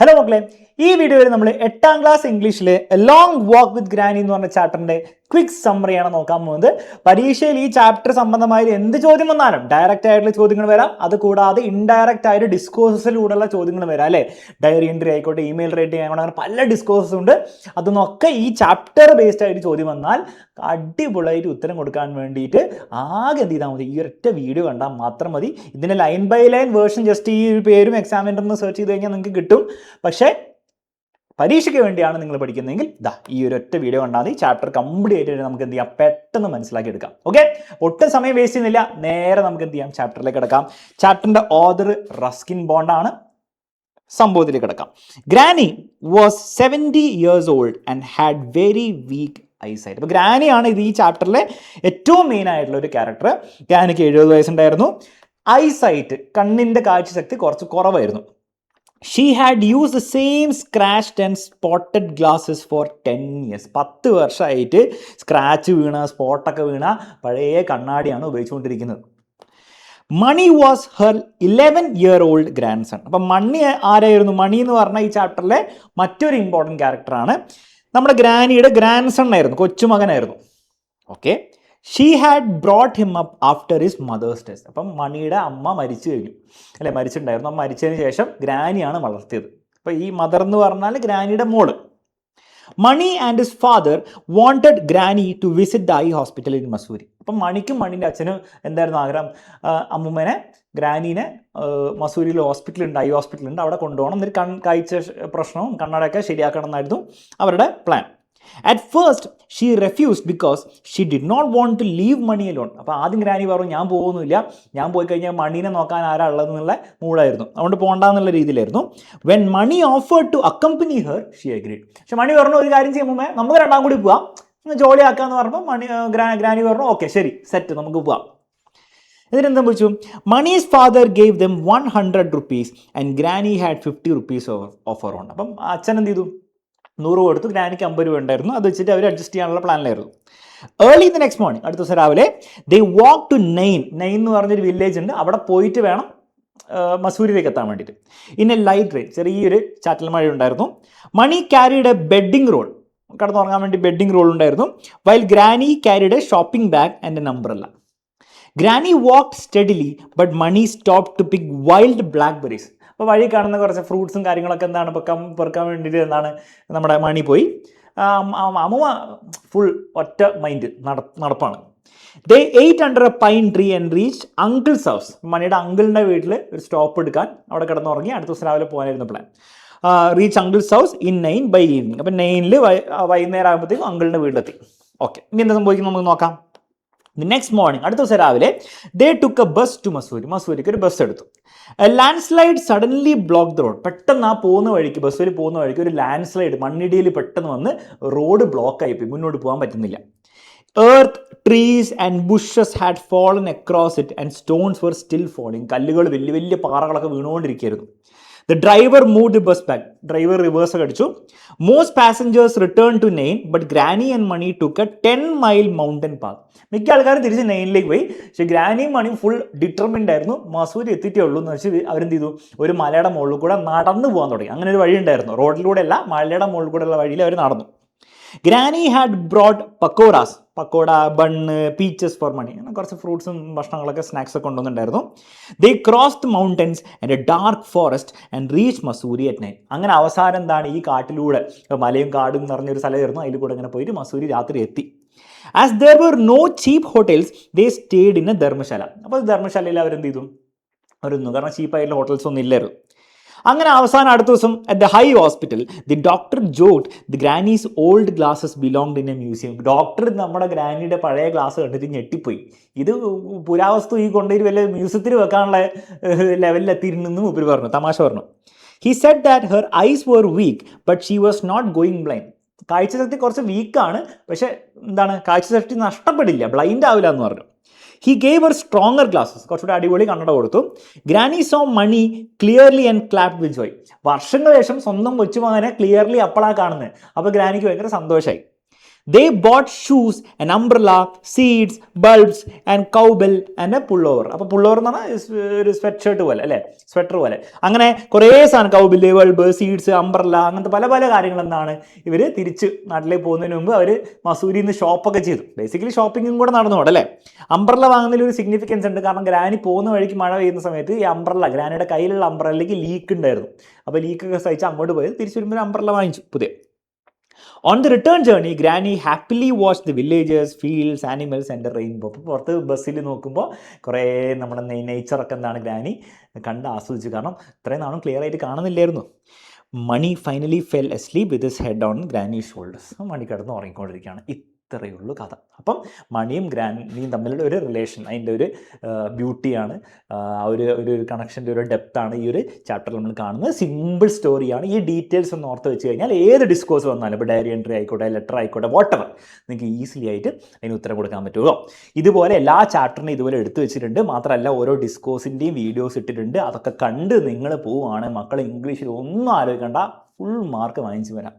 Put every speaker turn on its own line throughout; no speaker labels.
Hello മക്കളെ, ഈ വീഡിയോയിൽ നമ്മൾ 8ാം ക്ലാസ് ഇംഗ്ലീഷിലെ A long walk with granny എന്ന് പറഞ്ഞ ചാപ്റ്ററിന്റെ ക്വിക്ക് സമ്മറിയാണ് നോക്കാൻ പോകുന്നത്. പരീക്ഷയിൽ ഈ ചാപ്റ്റർ സംബന്ധമായ എന്ത് ചോദ്യം വന്നാലും ഡയറക്റ്റ് ആയിട്ടുള്ള ചോദ്യങ്ങൾ വരാം, അത് കൂടാതെ ഇൻഡയറക്റ്റ് ആയിട്ട് ഡിസ്കോഴ്സിലൂടെയുള്ള ചോദ്യങ്ങൾ വരാം അല്ലേ. ഡയറി എൻട്രി ആയിക്കോട്ടെ, ഇമെയിൽ റൈറ്റിംഗ് ആയിക്കോട്ടെ, അങ്ങനെ പല ഡിസ്കോഴ്സസ് ഉണ്ട്. അതൊന്നൊക്കെ ഈ ചാപ്റ്റർ ബേസ്ഡ് ആയിട്ട് ചോദ്യം വന്നാൽ അടിപൊളിയായിട്ട് ഉത്തരം കൊടുക്കാൻ വേണ്ടിയിട്ട് ആകെ എന്ത് ചെയ്താൽ മതി, ഈ ഒരൊറ്റ വീഡിയോ കണ്ടാൽ മാത്രം മതി. ഇതിൻ്റെ line by line version just ഈ പേരും എക്സാമിൻ്റെ ഒന്ന് സെർച്ച് ചെയ്ത് കഴിഞ്ഞാൽ നിങ്ങൾക്ക് കിട്ടും. പക്ഷേ പരീക്ഷയ്ക്ക് വേണ്ടിയാണ് നിങ്ങൾ പഠിക്കുന്നതെങ്കിൽ ഈ ഒരു ഒറ്റ വീഡിയോ കണ്ടാൽ മതി. ചാപ്റ്റർ കംപ്ലീറ്റ് ആയിട്ട് നമുക്ക് എന്ത് ചെയ്യാം, പെട്ടെന്ന് മനസ്സിലാക്കി എടുക്കാം. ഓക്കെ, ഒട്ടും സമയം വേസ്റ്റ് ചെയ്യുന്നില്ല, നേരെ നമുക്ക് എന്ത് ചെയ്യാം, ചാപ്റ്ററിലേക്ക് കിടക്കാം. ചാപ്റ്ററിന്റെ ഓഥർ റസ്കിൻ ബോണ്ട് ആണ്. സംഭവത്തിലേക്ക് കിടക്കാം. Granny was 70 years old and had very weak eyesight. അപ്പോൾ ഗ്രാനിയാണ് ഇത് ഈ ചാപ്റ്ററിലെ ഏറ്റവും മെയിൻ ആയിട്ടുള്ള ഒരു ക്യാരക്ടർ. ഗ്രാനിക്ക് 70 വയസ്സുണ്ടായിരുന്നു. ഐസൈറ്റ്, കണ്ണിന്റെ കാഴ്ചശക്തി കുറച്ച് കുറവായിരുന്നു. She had used the same scratched and spotted glasses for 10 years. 10 വർഷമായിട്ട് സ്ക്രാച്ച് വീണ, സ്പോട്ടൊക്കെ വീണ പഴയ കണ്ണാടിയാണ് ഉപയോഗിച്ചുകൊണ്ടിരിക്കുന്നത്. Mani was her 11-year-old grandson. അപ്പം മണി ആരായിരുന്നു? മണി എന്ന് പറഞ്ഞ ഈ ചാപ്റ്ററിലെ മറ്റൊരു ഇമ്പോർട്ടൻറ്റ് ക്യാരക്ടറാണ്. നമ്മുടെ ഗ്രാനിയുടെ ഗ്രാൻഡ് സൺ ആയിരുന്നു, കൊച്ചുമകനായിരുന്നു. Okay, she had brought him up after his mother's death. അപ്പം മണിയുടെ അമ്മ മരിച്ചു കഴിഞ്ഞു അല്ലെ, മരിച്ചിട്ടുണ്ടായിരുന്നു. അമ്മ മരിച്ചതിന് ശേഷം ഗ്രാനിയാണ് വളർത്തിയത്. അപ്പം ഈ മദർ എന്ന് പറഞ്ഞാൽ ഗ്രാനിയുടെ മോള്. Mani and his father wanted granny to visit the eye hospital in Mussoorie. അപ്പം മണിക്കും മണിൻ്റെ അച്ഛനും എന്തായിരുന്നു ആഗ്രഹം? അമ്മൂമ്മനെ, ഗ്രാനീനെ മസൂരിയിൽ ഹോസ്പിറ്റലുണ്ട്, ഐ ഹോസ്പിറ്റലുണ്ട്, അവിടെ കൊണ്ടുപോകണം, എന്നിട്ട് കാഴ്ച പ്രശ്നവും കണ്ണടയൊക്കെ ശരിയാക്കണം എന്നായിരുന്നു അവരുടെ plan. At first, she refused because she did not want to leave money alone. അപ്പോൾ ആദ്യം ഗ്രാനി പറഞ്ഞു, ഞാൻ പോകുന്നില്ല, ഞാൻ പോയി കഴിഞ്ഞാൽ മണീനെ നോക്കാൻ ആരാ ഉള്ളതെന്നുള്ള മൂടായിരുന്നു, അതുകൊണ്ട് പോകണ്ടെന്നുള്ള രീതിയിലായിരുന്നു. When money offered to accompany her, she agreed. പക്ഷെ മണി പറഞ്ഞു, ഒരു കാര്യം ചെയ്യുമ്പോൾ നമുക്ക് രണ്ടാം കൂടി പോവാം, ജോലിയാക്കാന്ന് പറഞ്ഞപ്പോൾ ഗ്രാനി പറഞ്ഞു, ഓക്കെ ശരി, സെറ്റ്, നമുക്ക് പോവാം. ഇതിനെന്താ വെച്ചു? Monies father gave dum 100 rupees and granny had 50 rupees of her on. അപ്പം അച്ഛൻ എന്ത് ചെയ്തു? 100 കൊടുത്തു, ഗ്രാനിക്ക് 50 രൂപ ഉണ്ടായിരുന്നു. അത് വെച്ചിട്ട് അവർ അഡ്ജസ്റ്റ് ചെയ്യാനുള്ള പ്ലാനിലായിരുന്നു. ഏർലി ദ നെക്സ്റ്റ് മോർണിംഗ്, അടുത്ത ദിവസം രാവിലെ, ദേ വാക്ക് ടു നെയിൻ എന്ന് പറഞ്ഞൊരു വില്ലേജ് ഉണ്ട്, അവിടെ പോയിട്ട് വേണം മസൂരിയിലേക്ക് എത്താൻ വേണ്ടിയിട്ട്. ഇൻ എ ലൈറ്റ് റെയിൻ, ചെറിയൊരു ചാറ്റൽ മഴ ഉണ്ടായിരുന്നു. Mani carried a bedding roll, കിടന്നുറങ്ങാൻ വേണ്ടി ബെഡിങ് റോൾ ഉണ്ടായിരുന്നു. While granny carried a shopping bag and an umbrella. Granny walked steadily but Mani stop to pick wild blackberries. അപ്പോൾ വഴി കാണുന്ന കുറച്ച് ഫ്രൂട്ട്സും കാര്യങ്ങളൊക്കെ എന്താണ് പെറുക്കാൻ വേണ്ടിയിട്ട് എന്താണ് നമ്മുടെ മണി പോയി. അമ്മ ഫുൾ ഒറ്റ മൈൻഡ് നടപ്പാണ്. They ate under a pine tree and reach uncle's house. മണിയുടെ അങ്കിളിൻ്റെ വീട്ടിൽ ഒരു സ്റ്റോപ്പ് എടുക്കാൻ അവിടെ കിടന്നുറങ്ങി. അടുത്ത ദിവസം രാവിലെ പോകാനായിരുന്നു plan. Reach uncle's house in 9 by evening. അപ്പം 9 വൈകുന്നേരം ആകുമ്പോഴത്തേക്കും അങ്കിളിൻ്റെ വീട്ടിലെത്തി. ഓക്കെ, ഇനി എന്താ സംഭവിക്കുന്നത് നമുക്ക് നോക്കാം. ദി നെക്സ്റ്റ് മോർണിംഗ്, അടുത്ത ദിവസം രാവിലെ, they took a bus to Mussoorie. മസൂരിക്ക് ഒരു ബസ് എടുത്തു. Landslide suddenly block the road. പെട്ടെന്ന് ആ പോകുന്ന വഴിക്ക്, ബസ്സിൽ പോകുന്ന വഴിക്ക് ഒരു ലാൻഡ് സ്ലൈഡ്, മണ്ണിടിയിൽ പെട്ടെന്ന് വന്ന് റോഡ് ബ്ലോക്ക് ആയിപ്പോയി, മുന്നോട്ട് പോകാൻ പറ്റുന്നില്ല. Earth, trees and bushes had fallen across it and stones were still falling. കല്ലുകൾ, വലിയ വലിയ പാറകളൊക്കെ വീണുകൊണ്ടിരിക്കുകയായിരുന്നു. The driver moved bus back. Driver reverse അടിച്ചു. Most passengers return to Nain but granny and Mani took a 10-mile mountain path. മിക്ക ആൾക്കാരും തിരിച്ച് നെയിനിലേക്ക് പോയി. പക്ഷേ ഗ്രാനിയും മണിയും ഫുൾ ഡിറ്റർമിൻഡ് ആയിരുന്നു. മസൂരി എത്തിയിട്ടേ ഉള്ളൂ എന്ന് വെച്ച് അവരെന്ത് ചെയ്തു? ഒരു മലയുടെ മുകളിൽ കൂടെ നടന്നു പോകാൻ തുടങ്ങി. അങ്ങനെ ഒരു വഴി ഉണ്ടായിരുന്നു, റോഡിലൂടെ അല്ല, മലയുടെ മുകളിൽ കൂടെ ഉള്ള വഴിയിൽ അവർ നടന്നു. Granny had brought pakodas, pakoda, bun, peaches for Mani, അങ്ങനെ കുറച്ച് ഫ്രൂട്ട്സും ഭക്ഷണങ്ങളൊക്കെ, സ്നാക്സ് ഒക്കെ കൊണ്ടുവന്നിട്ടുണ്ടായിരുന്നു. They crossed mountains and a dark forest and reach Mussoorie at night. അങ്ങനെ അവസാനം എന്താണ്, ഈ കാട്ടിലൂടെ, മലയും കാടും നിറഞ്ഞൊരു സ്ഥലമായിരുന്നു, അതിൽ കൂടെ അങ്ങനെ പോയിട്ട് മസൂരി രാത്രി എത്തി. As there were no cheap hotels they stayed in a dharamshala. അപ്പോൾ ധർമ്മശാലയിൽ അവരെന്ത് ചെയ്തു? അവരൊന്നും, കാരണം ചീപ്പായിട്ടുള്ള ഹോട്ടൽസ് ഒന്നും ഇല്ലായിരുന്നു. അങ്ങനെ അവസാനം അടുത്ത ദിവസം at the high hospital the doctor joked the granny's old glasses belonged in a museum. Doctor നമ്മുടെ ഗ്രാനിയുടെ പഴയ ഗ്ലാസ് കണ്ടിട്ട് ഞെട്ടിപ്പോയി. ഇത് പുരാവസ്തു ഈ കൊണ്ടുപോയി വല്ല മ്യൂസിയത്തിൽ വെക്കാനുള്ള ലെവലിൽ എത്തിയിരുന്നെന്നും ഉപരി പറഞ്ഞു, തമാശ പറഞ്ഞു. He said that her eyes were weak but she was not going blind. കാഴ്ചശക്തി കുറച്ച് വീക്കാണ്, പക്ഷെ എന്താണ്, കാഴ്ചശക്തി നഷ്ടപ്പെടില്ല, ബ്ലൈൻഡ് ആവില്ല എന്ന് പറഞ്ഞു. He gave her stronger glasses, കുറച്ചുകൂടി അടിപൊളി കണ്ണട കൊടുത്തു. Granny saw Mani clearly and clapped with joy. വർഷങ്ങൾക്ക് ശേഷം സ്വന്തം കൊച്ചുമകനെ ക്ലിയർലി അപ്പോഴാണ് കാണുന്നത്. അപ്പോൾ ഗ്രാനിക്ക് ഭയങ്കര സന്തോഷമായി. They bought shoes, an umbrella, seeds, bulbs and cowbell and a pullover. അപ്പോൾ പുള്ളോവർ എന്ന് പറഞ്ഞാൽ ഒരു സ്വെറ്റ് ഷർട്ട് പോലെ അല്ലേ, സ്വെറ്റർ പോലെ. അങ്ങനെ കുറേ സാധനം, കൗബില്, ബൾബ്, സീഡ്സ്, അംബ്രല്ല, അങ്ങനത്തെ പല പല കാര്യങ്ങൾ എന്താണ് ഇവർ തിരിച്ച് നാട്ടിലേക്ക് പോകുന്നതിന് മുമ്പ് അവർ മസൂരിയിൽ നിന്ന് ഷോപ്പൊക്കെ ചെയ്തു. ബേസിക്കലി ഷോപ്പിങ്ങും കൂടെ നടന്നു പോകട്ടെ അല്ലേ. അംബ്രല്ല വാങ്ങുന്നതിൽ ഒരു സിഗ്നിഫിക്കൻസ് ഉണ്ട്. കാരണം ഗ്രാനി പോകുന്ന വഴിക്ക് മഴ പെയ്യുന്ന സമയത്ത് ഈ അംബ്രല്ല, ഗ്രാനിയുടെ കയ്യിലുള്ള അംബ്രല്ലയ്ക്ക് ലീക്ക് ഉണ്ടായിരുന്നു. അപ്പോൾ ലീക്കൊക്കെ സഹിച്ച് അങ്ങോട്ട് പോയത്, തിരിച്ചു വരുമ്പോൾ അംബ്രല്ല വാങ്ങിച്ചു പുതിയ. On the return journey, Granny happily watched the villages, fields, animals and the rainbow. അപ്പോൾ പുറത്ത് ബസ്സിൽ നോക്കുമ്പോൾ കുറേ നമ്മുടെ നേച്ചറൊക്കെ എന്താണ് ഗ്രാനി കണ്ട് ആസ്വദിച്ചു. കാരണം ഇത്രയും നാളും ക്ലിയർ ആയിട്ട് കാണുന്നില്ലായിരുന്നു. Mani finally fell asleep with his head on granny shoulders. Mani കിടന്ന് ഉറങ്ങിക്കൊണ്ടിരിക്കുകയാണ്. ഇത്രയേ ഉള്ളൂ കഥ. അപ്പം മണിയും ഗ്രാനിയും തമ്മിലുള്ള ഒരു റിലേഷൻ, അതിൻ്റെ ഒരു ബ്യൂട്ടിയാണ്, ഒരു കണക്ഷൻ്റെ ഒരു ഡെപ്താണ് ഈ ഒരു ചാപ്റ്ററിൽ നമ്മൾ കാണുന്നത്. സിമ്പിൾ സ്റ്റോറിയാണ്. ഈ ഡീറ്റെയിൽസ് ഒന്ന് ഓർത്ത് വെച്ച് കഴിഞ്ഞാൽ ഏത് ഡിസ്കോഴ്സ് വന്നാലും, ഇപ്പോൾ ഡയറി എൻട്രി ആയിക്കോട്ടെ, ലെറ്റർ ആയിക്കോട്ടെ, വാട്ടെവർ, നിങ്ങൾക്ക് ഈസിലി ആയിട്ട് അതിന് ഉത്തരം കൊടുക്കാൻ പറ്റുമോ. ഇതുപോലെ എല്ലാ ചാപ്റ്ററിനും ഇതുപോലെ എടുത്തു വെച്ചിട്ടുണ്ട്. മാത്രമല്ല ഓരോ ഡിസ്കോഴ്സിൻ്റെയും വീഡിയോസ് ഇട്ടിട്ടുണ്ട്. അതൊക്കെ കണ്ട് നിങ്ങൾ പോവുകയാണ് മക്കൾ, ഇംഗ്ലീഷിൽ ഒന്നും ആലോചിക്കേണ്ട, ഫുൾ മാർക്ക് വാങ്ങിച്ച് വരാം.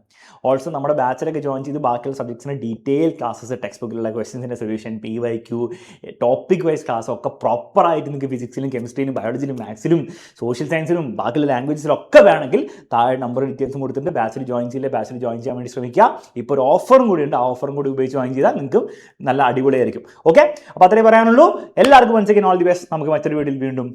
ഓൾസോ നമ്മുടെ ബാച്ചിലൊക്കെ ജോയിൻ ചെയ്ത് ബാക്കിയുള്ള സബ്ജക്ട്സിന് ഡീറ്റെയിൽ ക്ലാസ്സസ്, ടെക്സ്റ്റ് ബുക്കിലുള്ള ക്വസ്റ്റ്യൻസിൻ്റെ solution, PYQ, topic wise class ഒക്കെ പ്രോപ്പറായിട്ട് നിങ്ങൾക്ക് ഫിസിക്സിലും കെമിസ്ട്രിയിലും ബയോളജിയിലും മാത്സിലും സോഷ്യൽ സയൻസിലും ബാക്കിയുള്ള ലാംഗ്വേജസിലും ഒക്കെ വേണമെങ്കിൽ താഴെ നമ്പർ ഡീറ്റെയിൽസും കൊടുത്തിട്ട് ബാച്ചിൽ ജോയിൻ ചെയ്യില്ല, ബാച്ചിൽ ജോയിൻ ചെയ്യാൻ വേണ്ടി ശ്രമിക്കുക. ഇപ്പോൾ ഒരു ഓഫറും കൂടി ഉണ്ട്. ആ ഓഫറും കൂടി ഉപയോഗിച്ച് ജോയിൻ ചെയ്താൽ നിങ്ങൾക്ക് നല്ല അടിപൊളിയായിരിക്കും. ഓക്കെ, അപ്പോൾ അത്രേ പറയാനുള്ളൂ. എല്ലാവർക്കും once again all the best. നമുക്ക് മറ്റൊരു വീഡിയോയിൽ വീണ്ടും